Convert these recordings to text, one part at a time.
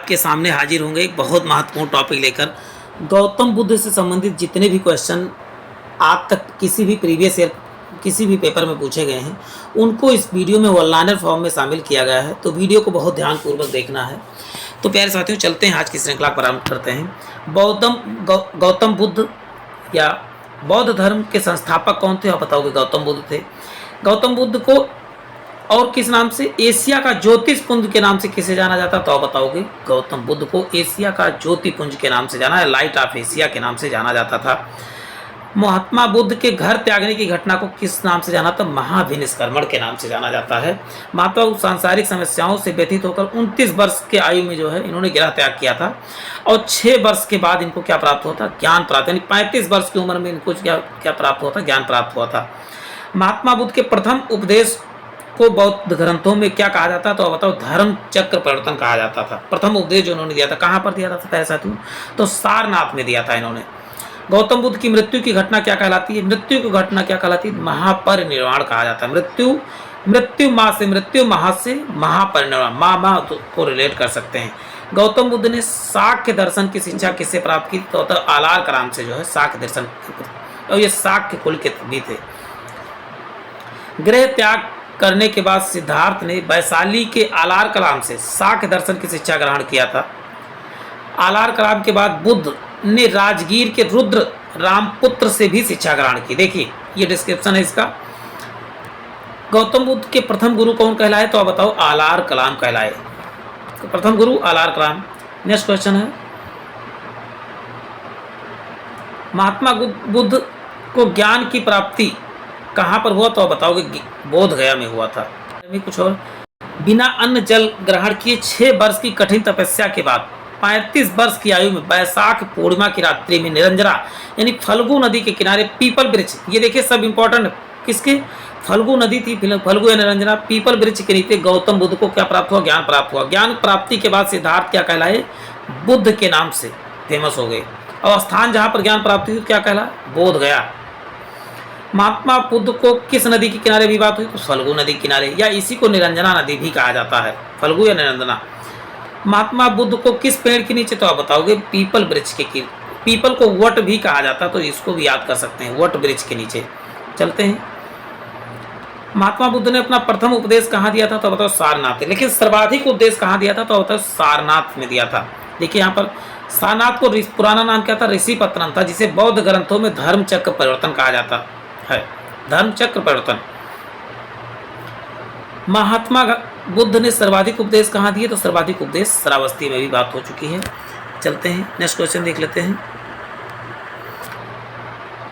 आपके सामने हाजिर होंगे एक बहुत महत्वपूर्ण टॉपिक लेकर। गौतम बुद्ध से संबंधित जितने भी क्वेश्चन आज तक किसी भी प्रीवियस ईयर किसी भी पेपर में पूछे गए हैं, उनको इस वीडियो में वन-लाइनर फॉर्म में शामिल किया गया है, तो वीडियो को बहुत ध्यानपूर्वक देखना है। तो प्यारे साथियों, चलते हैं आज की श्रृंखला प्रारंभ करते हैं। गौतम बुद्ध या बौद्ध धर्म के संस्थापक कौन थे? आप बताओगे गौतम बुद्ध थे। गौतम बुद्ध को और किस नाम से, एशिया का ज्योतिषपुंज के नाम से किसे जाना जाता? तो आप बताओगे गौतम बुद्ध को एशिया का ज्योतिपुंज के नाम से जाना है, लाइट ऑफ एशिया के नाम से जाना जाता था। महात्मा बुद्ध के घर त्यागने की घटना को किस नाम से जाना था? महाभिनिष्क्रमण के नाम से जाना जाता है। महात्मा बुद्ध सांसारिक समस्याओं से व्यथित होकर 29 वर्ष के आयु में जो है इन्होंने गृह त्याग किया था और 6 वर्ष के बाद इनको क्या प्राप्त हुआ था? ज्ञान प्राप्त, यानी 35 वर्ष की उम्र में इनको क्या प्राप्त हुआ था? ज्ञान प्राप्त हुआ था। महात्मा बुद्ध के प्रथम उपदेश को बौद्ध ग्रंथों में क्या कहा जाता? तो बताओ, धर्म चक्र परिवर्तन कहा जाता था। प्रथम उपदेश जो उन्होंने दिया था कहाँ पर दिया था पहले साथियों? तो सारनाथ में दिया था इन्होंने। गौतम बुद्ध की मृत्यु की घटना क्या कहलाती है? मृत्यु की घटना क्या कहलाती है? महापरिनिर्वाण कहा जाता है। मृत्यु माह से महापरिनिर्वाण, माँ को रिलेट कर सकते हैं। गौतम बुद्ध ने शाक्य दर्शन की शिक्षा किससे प्राप्त की? तो आलार कराम से जो है शाक्य दर्शन, और ये शाक्य कुल के भी थे। गृह त्याग करने के बाद सिद्धार्थ ने वैशाली के आलार कलाम से शाक्य दर्शन की शिक्षा ग्रहण किया था। आलार कलाम के बाद बुद्ध ने राजगीर के रुद्र रामपुत्र से भी शिक्षा ग्रहण की। देखिए ये डिस्क्रिप्शन है इसका। गौतम बुद्ध के प्रथम गुरु कौन कहलाए? तो आप बताओ, आलार कलाम कहलाए। तो प्रथम गुरु आलार कलाम। नेक्स्ट क्वेश्चन है, महात्मा बुद्ध को ज्ञान की प्राप्ति कहाँ पर हुआ? तो आप बताओगे बोध गया में हुआ था। कुछ और, बिना अन्न जल ग्रहण किए 6 वर्ष की कठिन तपस्या के बाद 35 वर्ष की आयु में वैशाख पूर्णिमा की रात्रि में निरंजना यानी फल्गु नदी के किनारे पीपल वृक्ष, ये देखिए सब इंपॉर्टेंट, किसके? फल्गु नदी थी, फल्गु या निरंजना, पीपल वृक्ष के नीचे गौतम बुद्ध को क्या प्राप्त हुआ? ज्ञान प्राप्त हुआ। ज्ञान प्राप्ति के बाद सिद्धार्थ क्या कहलाए? बुद्ध के नाम से फेमस हो गए। और स्थान जहाँ पर ज्ञान प्राप्ति हुई क्या कहला? बोध गया। महात्मा बुद्ध को किस नदी के किनारे भी बात हुई? तो फल्गु नदी के किनारे, या इसी को निरंजना नदी भी कहा जाता है, फल्गु या निरंजना। महात्मा बुद्ध को किस पेड़ के नीचे? तो आप बताओगे पीपल वृक्ष के। पीपल को वट भी कहा जाता है, तो इसको भी याद कर सकते हैं, वट वृक्ष के नीचे। चलते हैं, महात्मा बुद्ध ने अपना प्रथम उपदेश कहाँ दिया था? तो बताओ सारनाथ। लेकिन सर्वाधिक उपदेश कहाँ दिया था? तो बताओ सारनाथ में दिया था। देखिए यहाँ पर सारनाथ को पुराना नाम क्या था? ऋषिपत्तनम था, जिसे बौद्ध ग्रंथों में धर्म चक्र परिवर्तन कहा जाता है। धर्म चक्र परिवर्तन। महात्मा बुद्ध ने सर्वाधिक उपदेश कहाँ दिए? तो सर्वाधिक उपदेश श्रावस्ती में भी बात हो चुकी है। चलते हैं, नेक्स्ट क्वेश्चन देख लेते हैं।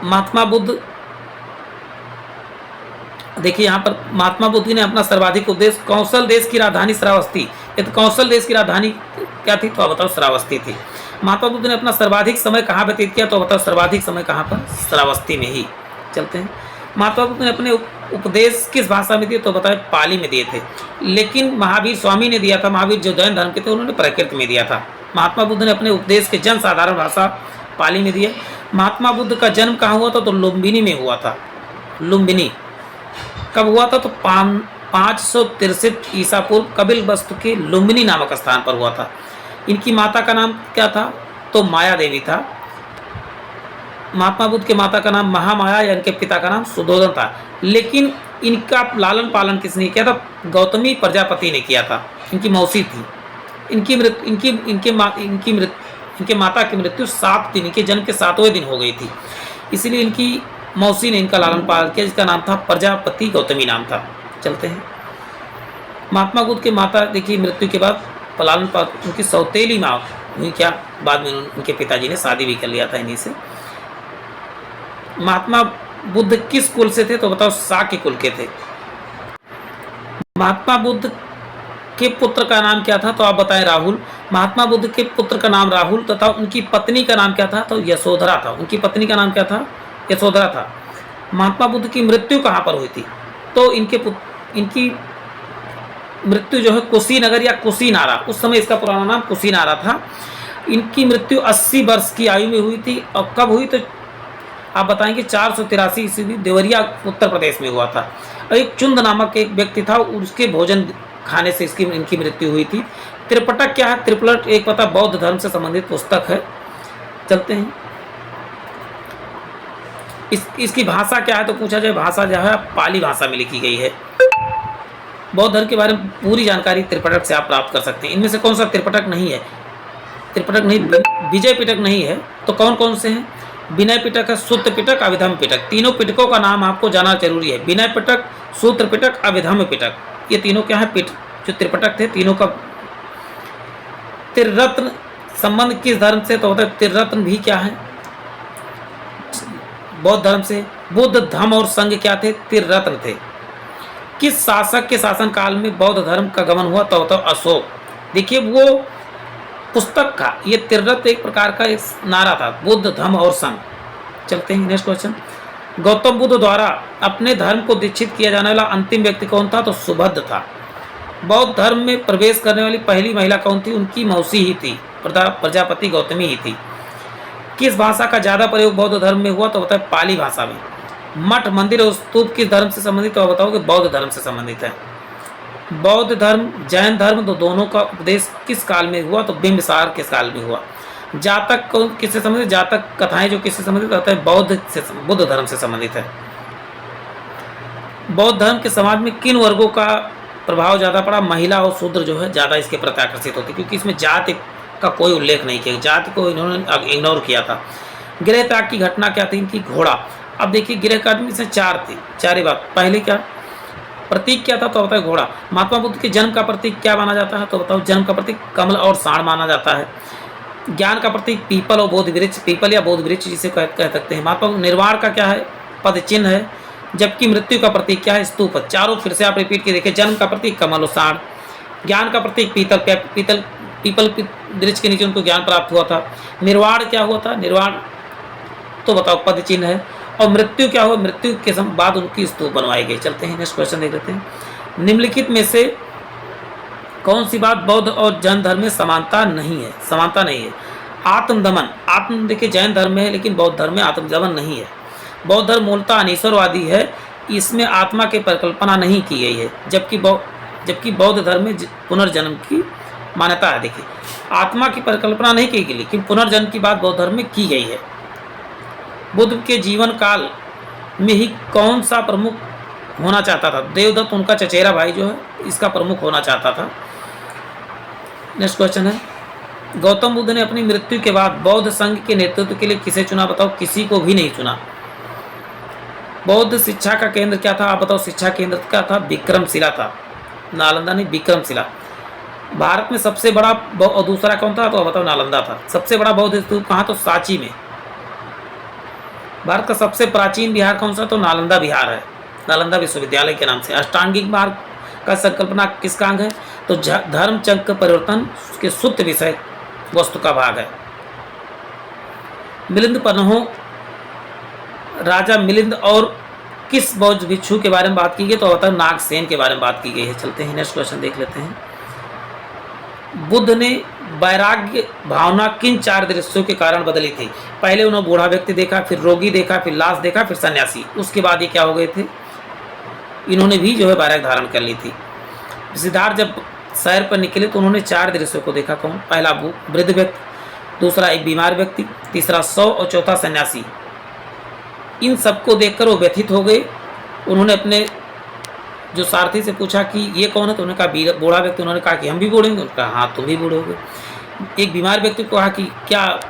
महात्मा बुद्ध, देखिए यहाँ पर महात्मा बुद्ध ने अपना सर्वाधिक उपदेश कौशल देश की राजधानी श्रावस्ती, तो कौशल देश की राजधानी क्या थी? तो बताओ श्रावस्ती थी। महात्मा बुद्ध ने अपना सर्वाधिक समय कहाँ व्यतीत किया? तो बताओ सर्वाधिक समय कहाँ पर? श्रावस्ती में ही। चलते हैं, महात्मा बुद्ध ने अपने उपदेश किस भाषा में दिए? तो बताए पाली में दिए थे। लेकिन महावीर स्वामी ने दिया था, महावीर जो जैन धर्म के थे उन्होंने प्राकृत में दिया था। महात्मा बुद्ध ने अपने उपदेश के जन साधारण भाषा पाली में दिए। महात्मा बुद्ध का जन्म कहाँ हुआ था? तो लुम्बिनी में हुआ था। लुम्बिनी कब हुआ था? तो 563 ईसा पूर्व कपिल वस्तु के लुम्बिनी नामक स्थान पर हुआ था। इनकी माता का नाम क्या था? तो माया देवी था। महात्मा बुद्ध के माता का नाम महामाया या इनके पिता का नाम सुधोधन था। लेकिन इनका लालन पालन किसने किया था? गौतमी प्रजापति ने किया था, इनकी मौसी थी। इनके माता की मृत्यु 7 दिन, इनके जन्म के 7वें दिन हो गई थी, इसलिए इनकी मौसी ने इनका लालन पालन किया, जिसका नाम था प्रजापति गौतमी नाम था। चलते हैं, महात्मा बुद्ध के माता देखिए मृत्यु के बाद लालन पालन, उनकी सौतेली माँ हुई क्या? बाद में उनके पिताजी ने शादी भी कर लिया था इन्हीं से। महात्मा बुद्ध किस कुल से थे? तो बताओ शाक्य कुल के थे। महात्मा बुद्ध के पुत्र का नाम क्या था? तो आप बताएं राहुल। महात्मा बुद्ध के पुत्र का नाम राहुल तथा उनकी पत्नी का नाम क्या था? तो यशोधरा था। उनकी पत्नी का नाम क्या था? यशोधरा था। महात्मा बुद्ध की मृत्यु कहाँ पर हुई थी? तो इनकी मृत्यु जो है कुशीनगर या कुशीनारा, उस समय इसका पुराना नाम कुशीनारा था। इनकी मृत्यु 80 वर्ष की आयु में हुई थी। और कब हुई? तो आप बताएंगे 483 ईस्वी देवरिया उत्तर प्रदेश में हुआ था। और एक चुंद नामक एक व्यक्ति था, उसके भोजन खाने से इनकी मृत्यु हुई थी। त्रिपिटक क्या है? त्रिपिटक एक पता बौद्ध धर्म से संबंधित पुस्तक है। चलते हैं, इसकी भाषा क्या है तो पूछा जाए, भाषा जो है पाली भाषा में लिखी गई है। बौद्ध धर्म के बारे में पूरी जानकारी त्रिपिटक से आप प्राप्त कर सकते हैं। इनमें से कौन सा त्रिपिटक नहीं है? त्रिपिटक नहीं, विजय पिटक नहीं है, तो कौन कौन से हैं? विनय पिटक है, सूत्र पिटक, अभिधम्म पिटक। तीनों पिटकों का नाम आपको जानना जरूरी है। विनय पिटक, सूत्र पिटक, अभिधम्म पिटक, ये तीनों क्या है? पिट जो त्रिपिटक थे तीनों का। त्रिरत्न संबंध किस धर्म से? तो होता है त्रिरत्न भी क्या है? बौद्ध धर्म से। बुद्ध, धम्म और संघ क्या थे? त्रिरत्न थे। किस शासक के शासन काल में बौद्ध धर्म का गमन हुआ? तो होता है अशोक। देखिए वो पुस्तक का ये त्रिरत्न एक प्रकार का एक नारा था, बुद्ध, धम्म और संघ। चलते हैं नेक्स्ट क्वेश्चन। गौतम बुद्ध द्वारा अपने धर्म को दीक्षित किया जाने वाला अंतिम व्यक्ति कौन था? तो सुभद्र था। बौद्ध धर्म में प्रवेश करने वाली पहली महिला कौन थी? उनकी मौसी ही थी, प्रजापति गौतमी ही थी। किस भाषा का ज्यादा प्रयोग बौद्ध धर्म में हुआ? तो होता है पाली भाषा में। मठ, मंदिर और स्तूप किस धर्म से संबंधित? तो बताओ कि बौद्ध धर्म से संबंधित है। बौद्ध धर्म, जैन धर्म, तो दोनों का उपदेश किस काल में हुआ? तो बिंबिसार किस काल में हुआ। जातक को किससे संबंधित? जातक कथाएं जो किससे संबंधित होता है? बुद्ध धर्म से संबंधित है। बौद्ध धर्म के समाज में किन वर्गों का प्रभाव ज़्यादा पड़ा? महिला और शूद्र जो है ज़्यादा इसके प्रति आकर्षित होती, क्योंकि इसमें जाति का कोई उल्लेख नहीं किया, जाति को इन्होंने इग्नोर किया था। गृह त्याग की घटना क्या थी? इनकी घोड़ा। अब देखिए गृह त्याग में से चार थी, चार ही बात। पहले क्या प्रतीक क्या था? तो बताओ घोड़ा। महात्मा बुद्ध के जन्म का प्रतीक क्या माना जाता है? तो बताओ जन्म का प्रतीक कमल और साण माना जाता है। ज्ञान का प्रतीक पीपल और बोध वृक्ष, पीपल या बोध वृक्ष जिसे कह सकते हैं। महात्मा निर्वाण का क्या है? पद चिन्ह है। जबकि मृत्यु का प्रतीक क्या है? स्तूप। चारों फिर से आप रिपीट के देखिए। जन्म का प्रतीक कमल और साण, ज्ञान का प्रतीक पीपल वृक्ष के नीचे उनको ज्ञान प्राप्त हुआ था। निर्वाण क्या हुआ था? निर्वाण तो बताओ पद चिन्ह है। और मृत्यु क्या हुआ? मृत्यु के बाद उनकी स्तूप बनवाई गई। चलते हैं नेक्स्ट क्वेश्चन देख लेते हैं। निम्नलिखित में से कौन सी बात बौद्ध और जैन धर्म में समानता नहीं है? समानता नहीं है। आत्मदमन। आत्म देखिए जैन धर्म में है, लेकिन बौद्ध धर्म में आत्मदमन नहीं है। बौद्ध धर्म मूलतः अनीश्वरवादी है, इसमें आत्मा की परिकल्पना नहीं की गई है। जबकि बौद्ध धर्म में पुनर्जन्म की मान्यता है। देखिए आत्मा की परिकल्पना नहीं की गई, लेकिन पुनर्जन्म की बात बौद्ध धर्म में की गई है। बुद्ध के जीवन काल में ही कौन सा प्रमुख होना चाहता था? देवदत्त उनका चचेरा भाई जो है इसका प्रमुख होना चाहता था। नेक्स्ट क्वेश्चन है, गौतम बुद्ध ने अपनी मृत्यु के बाद बौद्ध संघ के नेतृत्व के लिए किसे चुना? बताओ। किसी को भी नहीं चुना। बौद्ध शिक्षा का केंद्र क्या था? आप बताओ। शिक्षा केंद्र क्या था? विक्रमशिला था। नालंदा नहीं, विक्रमशिला। भारत में सबसे बड़ा और दूसरा कौन था? तो बताओ नालंदा था। सबसे बड़ा बौद्ध स्तूप कहाँ? तो सांची में। भारत का सबसे प्राचीन बिहार कौन सा? तो नालंदा बिहार है, नालंदा विश्वविद्यालय के नाम से। अष्टांगिक मार्ग का संकल्पना किसका अंग है? तो धर्म चक्र परिवर्तन के शुद्ध विषय वस्तु का भाग है। मिलिंद पन्हो, राजा मिलिंद और किस बौद्ध भिक्षु के बारे में बात की गई? तो होता है नागसेन के बारे में बात की गई है। चलते हैं नेक्स्ट क्वेश्चन देख लेते हैं। बुद्ध ने वैराग्य भावना किन चार दृश्यों के कारण बदली थी? पहले उन्होंने बूढ़ा व्यक्ति देखा, फिर रोगी देखा, फिर लाश देखा, फिर सन्यासी। उसके बाद ये क्या हो गए थे? इन्होंने भी जो है वैराग्य धारण कर ली थी। सिद्धार्थ जब सैर पर निकले तो उन्होंने चार दृश्यों को देखा। कौन? पहला वृद्ध व्यक्ति, दूसरा एक बीमार व्यक्ति, तीसरा 100 और चौथा सन्यासी। इन सबको देखकर वो व्यथित हो गए। उन्होंने अपने जो सारथी से पूछा कि ये कौन है? तो उन्होंने कहा बूढ़ा व्यक्ति। उन्होंने कहा कि हम भी बूढ़े होंगे। उन्होंने कहा हाँ तुम भी बूढ़े होगे। एक बीमार व्यक्ति को कहा कि क्या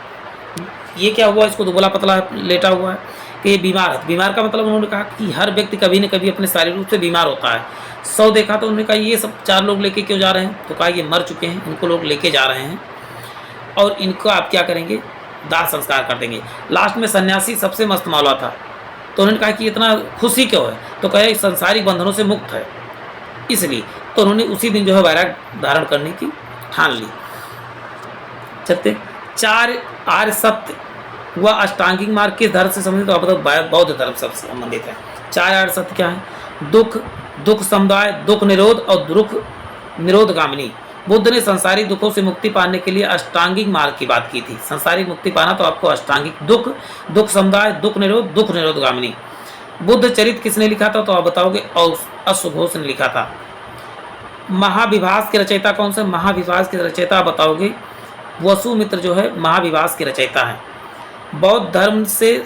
ये क्या हुआ? इसको दुबला पतला लेटा हुआ है कि ये बीमार है। बीमार का मतलब उन्होंने कहा कि हर व्यक्ति कभी न कभी अपने शारीरिक रूप से बीमार होता है। 100 देखा तो उन्होंने कहा ये सब चार लोग लेके क्यों जा रहे हैं? तो कहा ये मर चुके हैं, इनको लोग लेके जा रहे हैं और इनको आप क्या करेंगे? दाह संस्कार कर देंगे। लास्ट में सन्यासी सबसे मस्त मौला था, तो उन्होंने कहा कि इतना खुशी क्यों है? तो कहा संसारिक बंधनों से मुक्त है इसलिए। तो उन्होंने उसी दिन जो है वैराग्य धारण करने की ठान ली। चलते चार आर्य सत्य व अष्टांगिक मार्ग किस धर्म से संबंधित? तो आप बताओ बौद्ध धर्म से संबंधित है। चार आर्य सत्य क्या है? दुख, दुख समुदाय, दुख निरोध और दुख निरोधगामिनी। बुद्ध ने संसारिक दुखों से मुक्ति पाने के लिए अष्टांगिक मार्ग की बात की थी। संसारिक मुक्ति पाना तो आपको अष्टांगिक दुख, दुख समुदाय, दुख निरोधगामिनी। बुद्ध चरित्र किसने लिखा था? तो आप बताओगे और अश्वघोष ने लिखा था। महाविभास के रचयिता कौन से? महाविभास के रचयिता बताओगे वसुमित्र जो है महाविभास के रचयिता है। बौद्ध धर्म से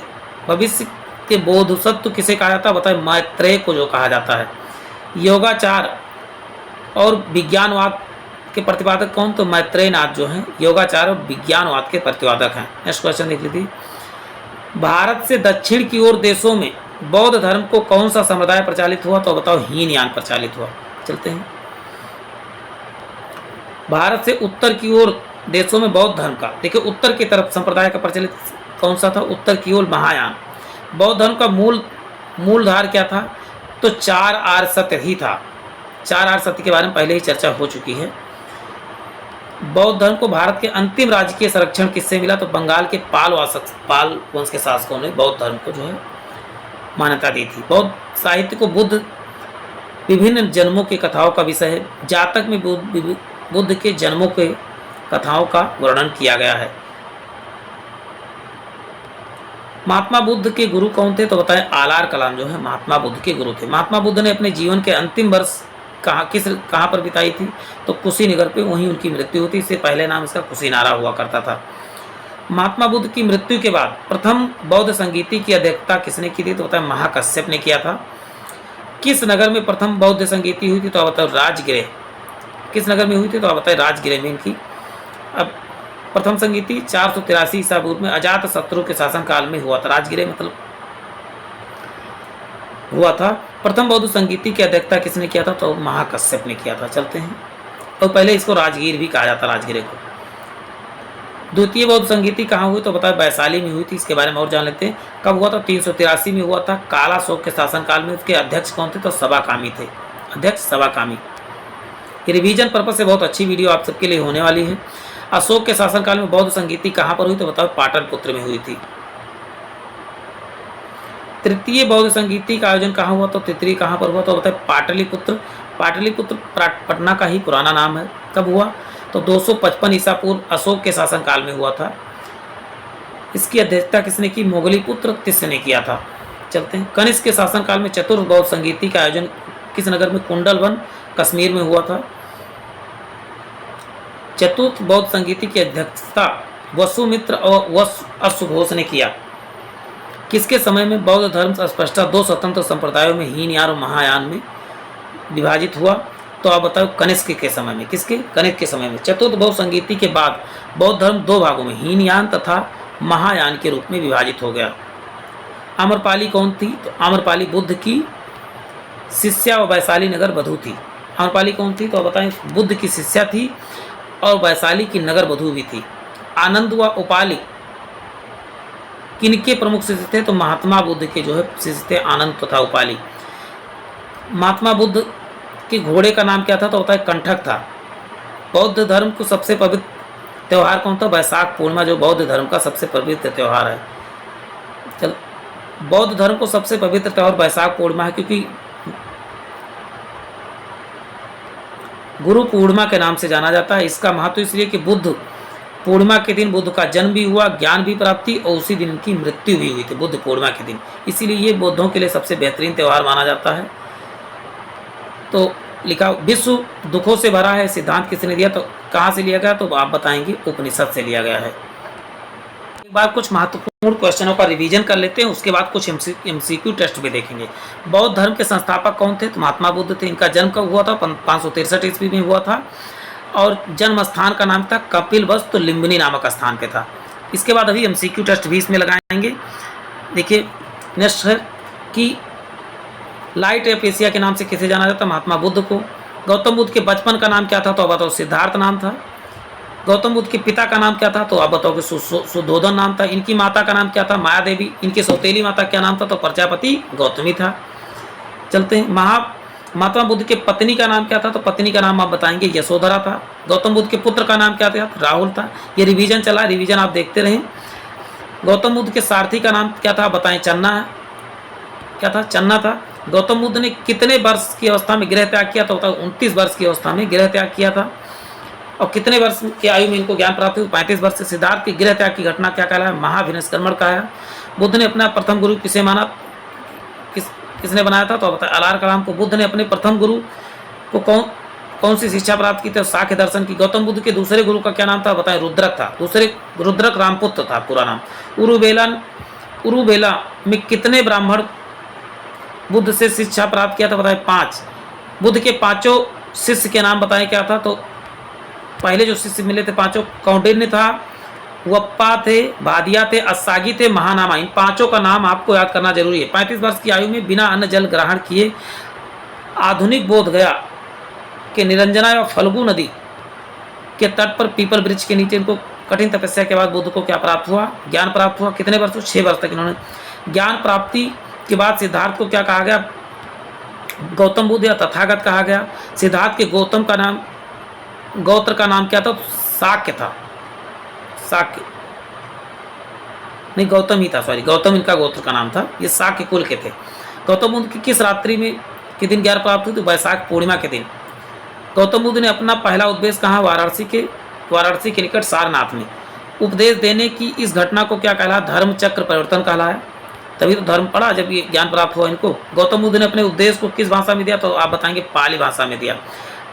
भविष्य के बोधसत्व किसे कहा जाता है? बताए मैत्रेय को जो कहा जाता है। योगाचार और विज्ञानवाद के प्रतिपादक कौन? तो मैत्रेय नाथ जो हैं योगाचार और विज्ञानवाद के प्रतिपादक हैं। नेक्स्ट क्वेश्चन देख लीजिए। भारत से दक्षिण की ओर देशों में बौद्ध धर्म को कौन सा संप्रदाय प्रचालित हुआ? तो बताओ हीनयान प्रचालित हुआ। चलते हैं। भारत से उत्तर की ओर देशों में बौद्ध धर्म का, देखिए उत्तर की तरफ संप्रदाय का प्रचलित कौन सा था? उत्तर की ओर महायान। बौद्ध धर्म का मूलधार क्या था? तो 4 आर्य सत्य ही था। 4 आर्य सत्य के बारे में पहले ही चर्चा हो चुकी है। बौद्ध धर्म को भारत के अंतिम राजकीय संरक्षण किससे मिला? तो बंगाल के पाल वंश के शासकों ने बौद्ध धर्म को जो है मान्यता दी थी। बौद्ध साहित्य को बुद्ध विभिन्न जन्मों की कथाओं का विषय है। जातक में बुद्ध के जन्मों के कथाओं का वर्णन किया गया है। महात्मा बुद्ध के गुरु कौन थे? तो बताएं आलार कलाम जो है महात्मा बुद्ध के गुरु थे। महात्मा बुद्ध ने अपने जीवन के अंतिम वर्ष कहाँ पर बिताई थी? तो कुशीनगर पे, वहीं उनकी मृत्यु हुई थी। इससे पहले नाम इसका कुशीनारा हुआ करता था। महात्मा बुद्ध की मृत्यु के बाद प्रथम बौद्ध संगीति की अध्यक्षता किसने की थी? तो बताएं महाकश्यप ने किया था। किस नगर में प्रथम बौद्ध संगीति हुई थी? तो बताओ राजगृह। किस नगर में हुई थी? तो बताएं राजगृह में इनकी अब प्रथम संगीति 483 ईसा पूर्व में अजात शत्रु के शासनकाल में हुआ था। राजगृह मतलब हुआ था। प्रथम बौद्ध संगीति की अध्यक्षता किसने किया था? तो महाकश्यप ने किया था। चलते हैं। और पहले इसको राजगीर भी कहा जाता, राजगीर को। द्वितीय बौद्ध संगीति कहाँ हुई? तो बताया वैशाली में हुई थी। इसके बारे में और जान लेते हैं। कब हुआ था? 383 में हुआ था, काला शोक के शासनकाल में। उसके अध्यक्ष कौन थे? तो सबाकामी थे। अध्यक्ष सबाकामी। ये रिवीजन पर्पज से बहुत अच्छी वीडियो आप सबके लिए होने वाली है। अशोक के शासनकाल में बौद्ध संगीति कहाँ पर हुई? तो बताओ पाटलिपुत्र में हुई थी। तृतीय बौद्ध संगीति का आयोजन कहाँ हुआ? तो तृतीय कहाँ पर हुआ? तो बताए पाटलिपुत्र। पाटलिपुत्र पटना का ही पुराना नाम है। कब हुआ? तो 255 ईसा पूर्व अशोक के शासनकाल में हुआ था। इसकी अध्यक्षता किसने की? मोगली पुत्र तिस्य ने किया था। चलते हैं। कनिष्क के शासनकाल में चतुर्थ बौद्ध संगीति का आयोजन किस नगर में? कुंडलवन कश्मीर में हुआ था। चतुर्थ बौद्ध संगीति की अध्यक्षता वसुमित्र और अश्वघोष ने किया। किसके समय में बौद्ध धर्म स्पष्टता 2 स्वतंत्र संप्रदायों में हीनयान और महायान में विभाजित हुआ? तो आप बताओ कनिष्क के समय में। किसके? कनिष्क के समय में। चतुर्थ बौद्ध संगीति के बाद बौद्ध धर्म 2 भागों में हीनयान तथा महायान के रूप में विभाजित हो गया। आम्रपाली कौन थी? तो आम्रपाली बुद्ध की शिष्या और वैशाली नगर वधू थी। आम्रपाली कौन थी? तो बताएं बुद्ध की शिष्या थी और वैशाली की नगर वधू भी थी। आनंद व उपाली किनके प्रमुख शिष्य थे? तो महात्मा बुद्ध के जो है शिष्य थे आनंद तथा उपाली। महात्मा बुद्ध के घोड़े का नाम क्या था? तो होता है कंठक था। बौद्ध धर्म को सबसे पवित्र त्यौहार कौन था? वैशाख पूर्णिमा जो बौद्ध धर्म का सबसे पवित्र त्यौहार है। चल, बौद्ध धर्म को सबसे पवित्र त्यौहार वैशाख पूर्णिमा है, क्योंकि गुरु पूर्णिमा के नाम से जाना जाता है। इसका महत्व इसलिए कि बुद्ध पूर्णिमा के दिन बुद्ध का जन्म भी हुआ, ज्ञान भी प्राप्ति और उसी दिन की मृत्यु भी हुई थी, बुद्ध पूर्णिमा के दिन। इसीलिए ये बौद्धों के लिए सबसे बेहतरीन त्यौहार माना जाता है। तो लिखा विश्व दुखों से भरा है सिद्धांत किसने दिया? तो कहाँ से लिया गया? तो आप बताएंगे उपनिषद से लिया गया है। एक बार कुछ महत्वपूर्ण क्वेश्चनों का रिवीजन कर लेते हैं, उसके बाद कुछ एमसीक्यू टेस्ट भी देखेंगे। बौद्ध धर्म के संस्थापक कौन थे? तो महात्मा बुद्ध थे। इनका जन्म कब हुआ था? 563 ईस्वी में हुआ था और जन्म स्थान का नाम था कपिलवस्तु लिम्बनी नामक स्थान पे था। इसके बाद अभी एमसीक्यू टेस्ट भी इसमें लगाएंगे। देखिए नेक्स्ट है कि लाइट ऑफ एशिया के नाम से किसे जाना जाता? महात्मा बुद्ध को। गौतम बुद्ध के बचपन का नाम क्या था? तो आप बताओ सिद्धार्थ नाम था। गौतम बुद्ध के पिता का नाम क्या था? तो आप बताओ कि सुद्धोधन नाम था। इनकी माता का नाम क्या था? माया देवी। इनकी सौतेली माता क्या नाम था? तो प्रजापति गौतमी था। चलते हैं। महात्मा बुद्ध के पत्नी का नाम क्या था? तो पत्नी का नाम आप बताएंगे यशोधरा था। गौतम बुद्ध के पुत्र का नाम क्या था? राहुल था। ये रिवीजन चला, रिवीजन आप देखते रहें। गौतम बुद्ध के सारथी का नाम क्या था? बताएं चन्ना। क्या था? चन्ना था। गौतम बुद्ध ने कितने वर्ष की अवस्था में गृह त्याग किया? तो 29 वर्ष की अवस्था में गृह त्याग किया था। और कितने वर्ष की आयु में इनको ज्ञान प्राप्त हुई? 35 वर्ष से। सिद्धार्थ की गृह त्याग की घटना क्या कहलाया? महाविनिष्क्रमण का है। बुद्ध ने अपना प्रथम गुरु किसे माना? किसने बनाया था? तो बताया आलार कलाम को। बुद्ध ने अपने प्रथम गुरु को कौन सी शिक्षा प्राप्त की थी? सांख्य दर्शन की। गौतम बुद्ध के दूसरे गुरु का क्या नाम था? बताएं। रुद्रक था। दूसरे रुद्रक रामपुत्र था पूरा नाम। उरुबेला में कितने ब्राह्मण बुद्ध से शिक्षा प्राप्त किया था? बताएं। 5। बुद्ध के पांचों शिष्य के नाम बताएं क्या था? तो पहले जो शिष्य मिले थे पांचों, कौंडिन्य था, वप्पा थे, भादिया थे, अस्सागी थे, महानामा। इन पांचों का नाम आपको याद करना जरूरी है। 35 वर्ष की आयु में बिना अन्न जल ग्रहण किए आधुनिक बोध गया कि निरंजना या फल्गु नदी के तट पर पीपल वृक्ष के नीचे इनको कठिन तपस्या के बाद बुद्ध को क्या प्राप्त हुआ? ज्ञान प्राप्त हुआ। कितने वर्ष? 6 वर्ष तक इन्होंने ज्ञान प्राप्ति के बाद सिद्धार्थ को क्या कहा गया? गौतम बुद्ध या तथागत कहा गया। सिद्धार्थ के गौतम का नाम, गोत्र का नाम क्या था? शाक्य था। शाक्य नहीं, गौतम ही था, सॉरी, गौतम इनका गोत्र का नाम था। ये शाक्य कुल के थे। गौतम बुद्ध की किस रात्रि में के दिन ज्ञान प्राप्त हुई? तो वैशाख पूर्णिमा के दिन। गौतम बुद्ध ने अपना पहला उपदेश कहाँ? वाराणसी के निकट सारनाथ में। उपदेश देने की इस घटना को क्या कहलाया? धर्म चक्र परिवर्तन कहलाया। तभी तो धर्म पड़ा जब ये ज्ञान प्राप्त हुआ इनको। गौतम बुद्ध ने अपने उपदेश को किस भाषा में दिया? तो आप बताएंगे पाली भाषा में दिया।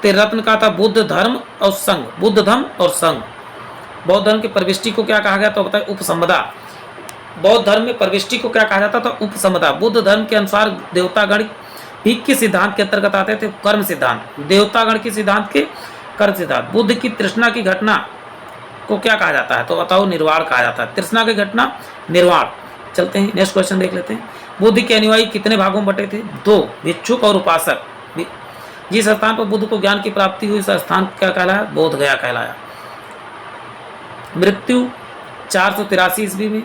रत्न का था बुद्ध धर्म और संघ, बुद्ध धर्म और संघ। बौद्ध धर्म के प्रविष्टि को क्या कहा गया? तो बताए उपसंपदा। बौद्ध धर्म में प्रविष्टि को क्या कहा जाता था? उपसंपदा। बुद्ध धर्म के अनुसार देवतागण भी किस सिद्धांत के अंतर्गत आते थे? कर्म सिद्धांत। देवतागण के सिद्धांत के कर्म सिद्धांत। बुद्ध की तृष्णा की घटना को क्या कहा जाता है? तो बताओ, निर्वाण कहा जाता है। तृष्णा की घटना निर्वाण। चलते हैं, नेक्स्ट क्वेश्चन देख लेते हैं। बुद्ध के अनुयायी कितने भागों में बटे थे? 2, भिक्षुक और उपासक। जिस स्थान पर बुद्ध को ज्ञान की प्राप्ति हुई, उस स्थान क्या कहलाया? बोध गया कहलाया। मृत्यु 483 ईस्वी में।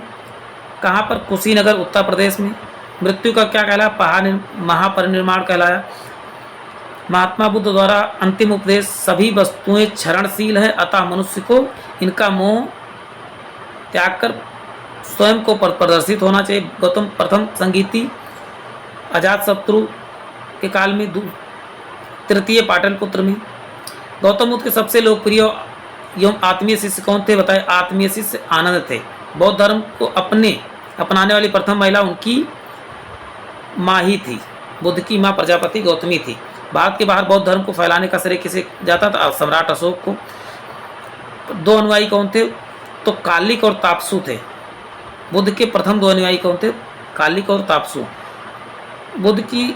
कहाँ पर? कुशीनगर, उत्तर प्रदेश में। मृत्यु का क्या कहलाया? महापरिनिर्वाण कहलाया। महात्मा बुद्ध द्वारा अंतिम उपदेश, सभी वस्तुएं क्षरणशील है, अतः मनुष्य को इनका मोह त्याग कर स्वयं को प्रदर्शित होना चाहिए। गौतम प्रथम संगीति अजातशत्रु के काल में, तृतीय पाटलिपुत्र में। गौतम बुद्ध के सबसे लोकप्रिय एवं आत्मीय शिष्य कौन थे? बताए। आत्मीय शिष्य आनंद थे। बौद्ध धर्म को अपनाने वाली प्रथम महिला उनकी माँ ही थी। बुद्ध की माँ प्रजापति गौतमी थी। भारत के बाहर बौद्ध धर्म को फैलाने का श्रेय किसे जाता था? सम्राट अशोक को। 2 अनुयायी कौन थे? तो कालिक और तापसु थे। बुद्ध के प्रथम 2 अनुयायी कौन थे? कालिक और तापसु। बुद्ध की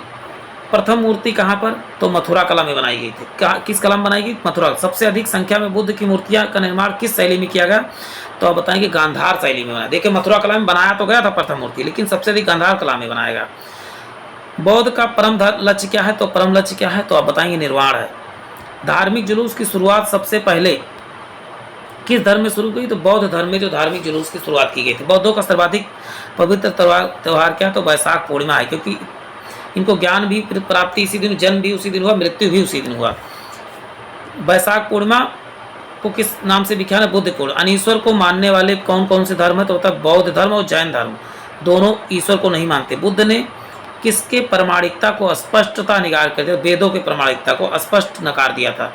प्रथम मूर्ति कहाँ पर? तो मथुरा कला में बनाई गई थी। किस कला में बनाई गई? मथुरा। सबसे अधिक संख्या में बुद्ध की मूर्तियां का निर्माण किस शैली में किया गया? तो आप बताएंगे गांधार शैली में बना। देखिए, मथुरा कला में बनाया तो गया था प्रथम मूर्ति, लेकिन सबसे अधिक गांधार कला में बनाया गया। बौद्ध का परम लक्ष्य क्या है? तो परम लक्ष्य क्या है? तो आप बताएंगे निर्वाण है। धार्मिक जुलूस की शुरुआत सबसे पहले किस धर्म में शुरू हुई? तो बौद्ध धर्म में जो धार्मिक जुलूस की शुरुआत की गई थी। बौद्धों का सर्वाधिक पवित्र त्यौहार क्या है? तो वैशाख पूर्णिमा है, क्योंकि इनको ज्ञान भी प्राप्ति इसी दिन, जन्म भी उसी दिन हुआ, मृत्यु भी उसी दिन हुआ। वैशाख पूर्णिमा को किस नाम से विख्यात है? बुद्ध पूर्णिमा। अनीश्वर को मानने वाले कौन कौन से धर्म है? तो होता है बौद्ध धर्म और जैन धर्म। दोनों ईश्वर को नहीं मानते। बुद्ध ने किसके प्रामाणिकता को स्पष्टता निगार कर दिया? वेदों के प्रामाणिकता को स्पष्ट नकार दिया था।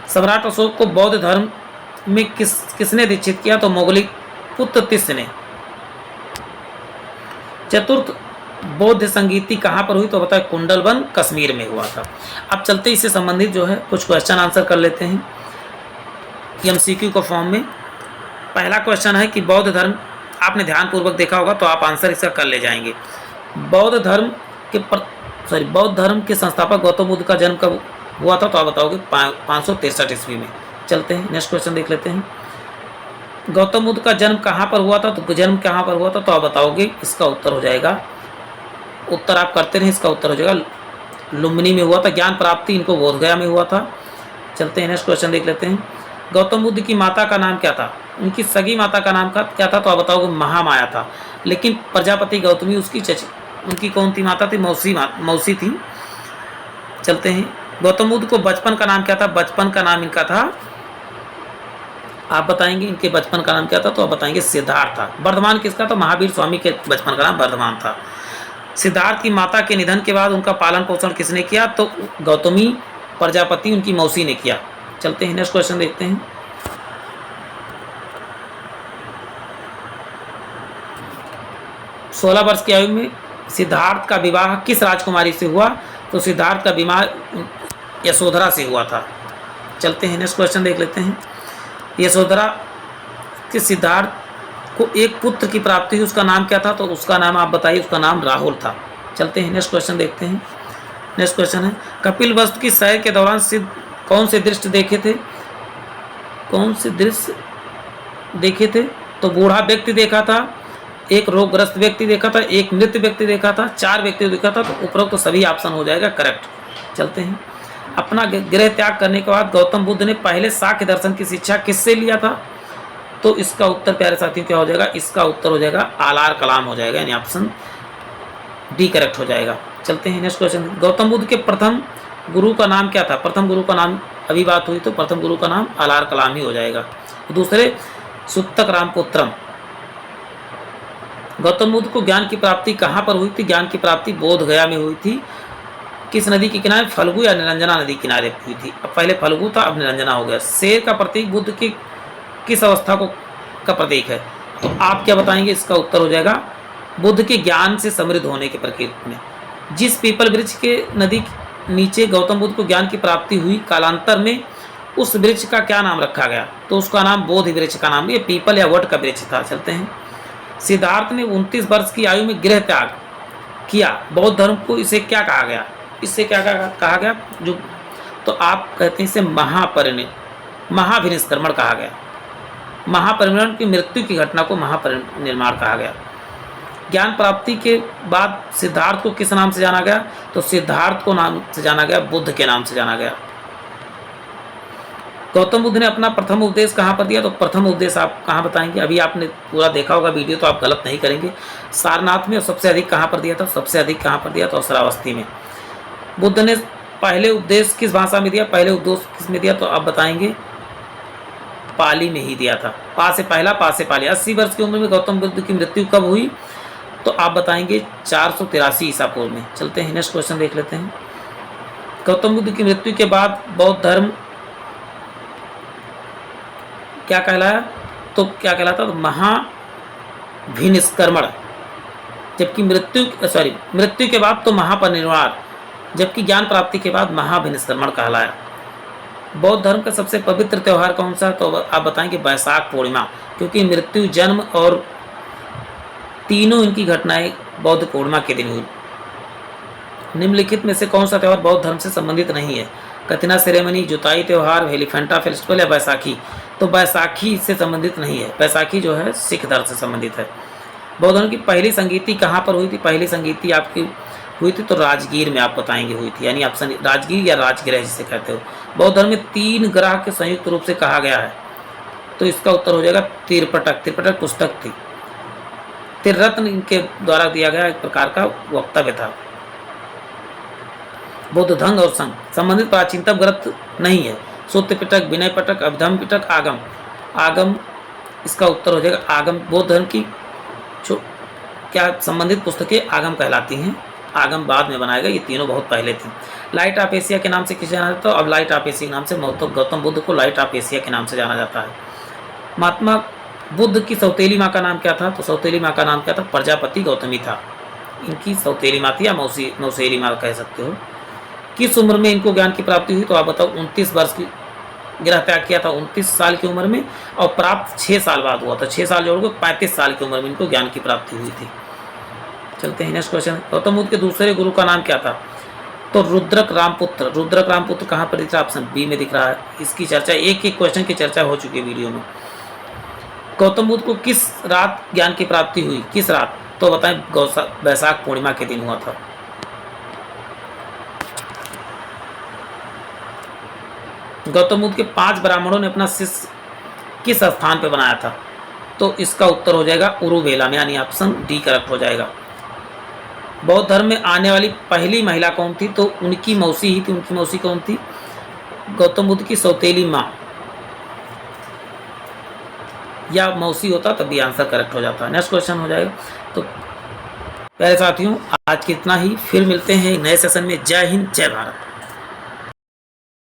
सम्राट अशोक को बौद्ध धर्म में किसने दीक्षित किया? तो मोगली पुत्र तिस्य ने। चतुर्थ बौद्ध संगीति कहाँ पर हुई? तो बताए कुंडलवन, कश्मीर में हुआ था। अब चलते इससे संबंधित जो है कुछ क्वेश्चन आंसर कर लेते हैं एमसीक्यू को फॉर्म में। पहला क्वेश्चन है कि बौद्ध धर्म, आपने ध्यानपूर्वक देखा होगा तो आप आंसर इसका कर ले जाएंगे। बौद्ध धर्म के संस्थापक गौतम बुद्ध का जन्म कब हुआ था? तो आप बताओगे 563 ईस्वी में। चलते हैं, नेक्स्ट क्वेश्चन देख लेते हैं। गौतम बुद्ध का जन्म कहाँ पर हुआ था? तो जन्म कहाँ पर हुआ था? तो आप बताओगे इसका उत्तर हो जाएगा, उत्तर आप करते रहे, इसका उत्तर हो जाएगा लुम्बिनी में हुआ था। ज्ञान प्राप्ति इनको बोधगया में हुआ था। चलते हैं, नेक्स्ट क्वेश्चन देख लेते हैं। गौतम बुद्ध की माता का नाम क्या था? उनकी सगी माता का नाम क्या था? तो आप बताओगे महामाया था। लेकिन प्रजापति गौतमी उनकी कौन थी माता थी? मौसी थी। चलते हैं, गौतम बुद्ध को बचपन का नाम क्या था? बचपन का नाम इनका था, आप बताएंगे इनके बचपन का नाम क्या था? तो आप बताएंगे सिद्धार्थ था। वर्धमान किसका था? महावीर स्वामी के बचपन का नाम वर्धमान था। सिद्धार्थ की माता के निधन के बाद उनका पालन पोषण किसने किया? तो गौतमी प्रजापति उनकी मौसी ने किया। चलते हैं, नेक्स्ट क्वेश्चन देखते हैं। 16 वर्ष की आयु में सिद्धार्थ का विवाह किस राजकुमारी से हुआ? तो सिद्धार्थ का विवाह यशोधरा से हुआ था। चलते हैं नेक्स्ट क्वेश्चन देख लेते हैं। यशोधरा के सिद्धार्थ को एक पुत्र की प्राप्ति हुई, उसका नाम क्या था? तो उसका नाम आप बताइए। उसका नाम राहुल था। चलते हैं नेक्स्ट क्वेश्चन देखते हैं। नेक्स्ट क्वेश्चन है, कपिल वस्तु की सैर के दौरान सिद्ध कौन से दृश्य देखे थे? कौन से दृश्य देखे थे? तो बूढ़ा व्यक्ति देखा था, एक रोगग्रस्त व्यक्ति देखा था, एक मृत व्यक्ति देखा था, 4 व्यक्ति देखा था। तो उपरोक्त तो सभी ऑप्शन हो जाएगा करेक्ट। चलते हैं। अपना गृह त्याग करने के बाद गौतम बुद्ध ने पहले सांख्य दर्शन की शिक्षा किससे लिया था? तो इसका उत्तर प्यारे साथियों क्या हो जाएगा? इसका उत्तर हो जाएगा आलार कलाम हो जाएगा, यानी ऑप्शन डी करेक्ट हो जाएगा। चलते हैं नेक्स्ट क्वेश्चन। गौतम बुद्ध के प्रथम गुरु का नाम क्या था? प्रथम गुरु का नाम अभी बात हुई तो प्रथम गुरु का नाम आलार कलाम ही हो जाएगा। दूसरे सुत्तक रामपुत्रम। गौतम बुद्ध को ज्ञान की प्राप्ति कहाँ पर हुई थी? ज्ञान की प्राप्ति बोध गया में हुई थी। किस नदी के किनारे? फल्गु या निरंजना नदी किनारे हुई थी। अब पहले फल्गु था, अब निरंजना हो गया। शेर का प्रतीक बुद्ध की किस अवस्था को का प्रतीक है? तो आप क्या बताएंगे? इसका उत्तर हो जाएगा बुद्ध के ज्ञान से समृद्ध होने के प्रतीक में। जिस पीपल वृक्ष के नदी नीचे गौतम बुद्ध को ज्ञान की प्राप्ति हुई, कालांतर में उस वृक्ष का क्या नाम रखा गया? तो उसका नाम बोधि वृक्ष का नाम, ये पीपल या वट का वृक्ष था। चलते हैं। सिद्धार्थ ने 29 वर्ष की आयु में गृह त्याग किया, बौद्ध धर्म को इसे क्या कहा गया? इससे क्या कहा गया? जो तो आप कहते हैं इसे महाभिनिष्क्रमण कहा गया। महापरिनिर्वाण की मृत्यु की घटना को महापरिनिर्वाण कहा गया। ज्ञान प्राप्ति के बाद सिद्धार्थ को किस नाम से जाना गया? तो सिद्धार्थ को नाम से जाना गया बुद्ध के नाम से जाना गया। गौतम बुद्ध ने अपना प्रथम उपदेश कहाँ पर दिया? तो प्रथम उपदेश आप कहाँ बताएंगे? अभी आपने पूरा देखा होगा वीडियो, तो आप गलत नहीं करेंगे। सारनाथ में। और सबसे अधिक कहाँ पर दिया था? सबसे अधिक कहाँ पर दिया? तो श्रावस्ती में। बुद्ध ने पहले उपदेश किस भाषा में दिया? पहले उपदेश किस में दिया? तो आप बताएंगे पाली में ही दिया था। पा से पहला, पा से पाली। 80 वर्ष की उम्र में गौतम बुद्ध की मृत्यु कब हुई? तो आप बताएंगे 483 ईसा पूर्व में। चलते हैं नेक्स्ट क्वेश्चन देख लेते हैं। गौतम बुद्ध की मृत्यु के बाद बौद्ध धर्म क्या कहलाया? तो क्या कहलाता? तो महाभिनिष्क्रमण। जबकि मृत्यु के बाद तो महापरिनिर्वाण, जबकि ज्ञान प्राप्ति के बाद महाभिनिष्क्रमण कहलाया। बौद्ध धर्म का सबसे पवित्र त्यौहार कौन सा? तो आप बताएंगे वैशाख पूर्णिमा, क्योंकि मृत्यु, जन्म और तीनों इनकी घटनाएं बौद्ध पूर्णिमा के दिन हुई। निम्नलिखित में से कौन सा त्यौहार बौद्ध धर्म से संबंधित नहीं है? कथिना सेरेमनी, जुताई त्यौहार, एलिफेंटा फेस्टिवल या बैसाखी? तो बैसाखी इससे संबंधित नहीं है। बैसाखी जो है सिख धर्म से संबंधित है। बौद्ध धर्म की पहली संगीति कहाँ पर हुई थी? पहली संगीति आपकी हुई थी तो राजगीर में, आप बताएंगे हुई थी, यानी ऑप्शन राजगीर या राजगृह जिसे कहते हो। बौद्ध धर्म में 3 ग्रह के संयुक्त रूप से कहा गया है, तो इसका उत्तर हो जाएगा त्रिपिटक। त्रिपिटक पुस्तक थी। त्रिरत्न इनके द्वारा दिया गया एक प्रकार का वक्तव्य था। बौद्ध धर्म और संघ संबंधित प्राचीनतम ग्रंथ नहीं है। सूत्र पिटक, विनय पिटक, अभिधम्म पिटक, आगम। आगम इसका उत्तर हो जाएगा आगम। बौद्ध धर्म की क्या संबंधित पुस्तकें आगम कहलाती हैं। आगम बाद में बनाया गया, ये तीनों बहुत पहले थी। लाइट ऑफ एशिया के नाम से किसे जाना जाता है? अब लाइट ऑफ एशिया के नाम से गौतम बुद्ध को लाइट ऑफ एशिया के नाम से जाना जाता है। महात्मा बुद्ध की सौतेली माँ का नाम क्या था? तो सौतेली माँ का नाम क्या था? प्रजापति गौतमी था। इनकी सौतेली माँ थी या मौसेली माँ कह सकते हो। किस उम्र में इनको ज्ञान की प्राप्ति हुई? तो आप बताओ। 29 वर्ष की गृह त्याग किया था 29 साल की उम्र में, और प्राप्त 6 साल बाद हुआ था। 6 साल जोड़कर 35 साल की उम्र में इनको ज्ञान की प्राप्ति हुई थी। चलते हैं नेक्स्ट क्वेश्चन। गौतम बुद्ध के दूसरे गुरु का नाम क्या था? तो रुद्रक रामपुत्र। रुद्रक रामपुत्र कहाँ पर दिख रहा है? ऑप्शन बी में दिख रहा है। इसकी चर्चा एक क्वेश्चन की चर्चा हो चुकी है वीडियो में। गौतम बुद्ध को किस रात ज्ञान की प्राप्ति हुई? किस रात? तो बताएं वैशाख पूर्णिमा के दिन हुआ था। गौतम बुद्ध के 5 ब्राह्मणों ने अपना शिष्य किस स्थान पर बनाया था? तो इसका उत्तर हो जाएगा उरुवेला में, यानी ऑप्शन डी करेक्ट हो जाएगा। बौद्ध धर्म में आने वाली पहली महिला कौन थी? तो उनकी मौसी ही थी। उनकी मौसी कौन थी? गौतम बुद्ध की सौतेली माँ या मौसी होता तब भी आंसर करेक्ट हो जाता। नेक्स्ट क्वेश्चन हो जाएगा। तो प्यारे साथियों, आज कितना ही, फिर मिलते हैं नए सेशन में। जय हिंद, जय भारत।